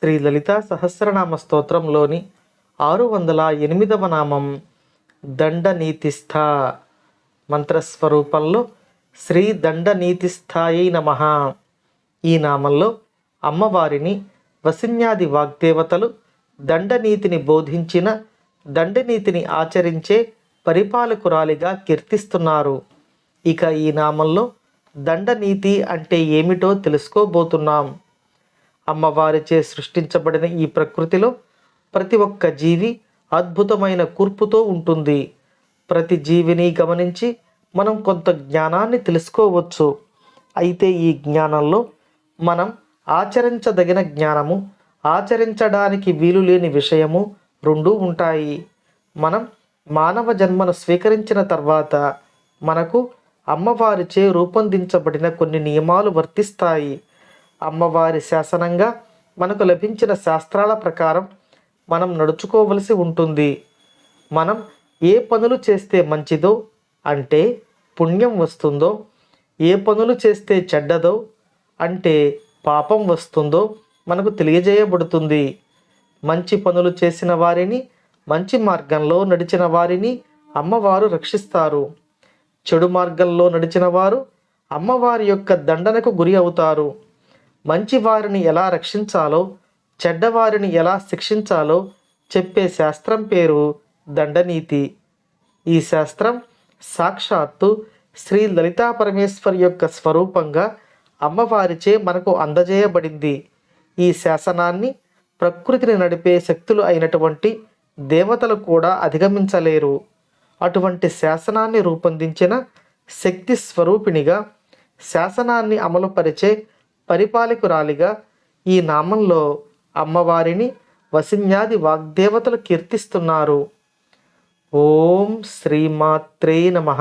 శ్రీ లలితా సహస్రనామ స్తోత్రంలోని 608వ నామం దండనీతిస్థ. మంత్రస్వరూపంలో శ్రీ దండనీతిస్థాయై నమః. ఈ నామంలో అమ్మవారిని వసిన్యాది వాగ్దేవతలు దండనీతిని బోధించిన, దండనీతిని ఆచరించే పరిపాలకురాలిగా కీర్తిస్తున్నారు. ఇక ఈ నామంలో దండనీతి అంటే ఏమిటో తెలుసుకోబోతున్నాం. అమ్మవారిచే సృష్టించబడిన ఈ ప్రకృతిలో ప్రతి ఒక్క జీవి అద్భుతమైన కూర్పుతో ఉంటుంది. ప్రతి జీవిని గమనించి మనం కొంత జ్ఞానాన్ని తెలుసుకోవచ్చు. అయితే ఈ జ్ఞానంలో మనం ఆచరించదగిన జ్ఞానము, ఆచరించడానికి వీలు లేని విషయము రెండూ ఉంటాయి. మనం మానవ జన్మను స్వీకరించిన తర్వాత మనకు అమ్మవారిచే రూపొందించబడిన కొన్ని నియమాలు వర్తిస్తాయి. అమ్మవారి శాసనంగా మనకు లభించిన శాస్త్రాల ప్రకారం మనం నడుచుకోవలసి ఉంటుంది. మనం ఏ పనులు చేస్తే మంచిదో అంటే పుణ్యం వస్తుందో, ఏ పనులు చేస్తే చెడ్డదో అంటే పాపం వస్తుందో మనకు తెలియజేయబడుతుంది. మంచి పనులు చేసిన వారిని, మంచి మార్గంలో నడిచిన వారిని అమ్మవారు రక్షిస్తారు. చెడు మార్గంలో నడిచిన వారు అమ్మవారి యొక్క దండనకు గురి అవుతారు. మంచి వారిని ఎలా రక్షించాలో, చెడ్డవారిని ఎలా శిక్షించాలో చెప్పే శాస్త్రం పేరు దండనీతి. ఈ శాస్త్రం సాక్షాత్తు శ్రీ లలితా పరమేశ్వరి యొక్క స్వరూపంగా అమ్మవారిచే మనకు అందజేయబడింది. ఈ శాసనాన్ని ప్రకృతిని నడిపే శక్తులు అయినటువంటి దేవతలు కూడా అధిగమించలేరు. అటువంటి శాసనాన్ని రూపొందించిన శక్తి స్వరూపిణిగా, శాసనాన్ని అమలుపరిచే పరిపాలకురాలిగా ఈ నామంలో అమ్మవారిని వసిన్యాది వాగ్దేవతలు కీర్తిస్తున్నారు. ఓం శ్రీమాత్రే నమః.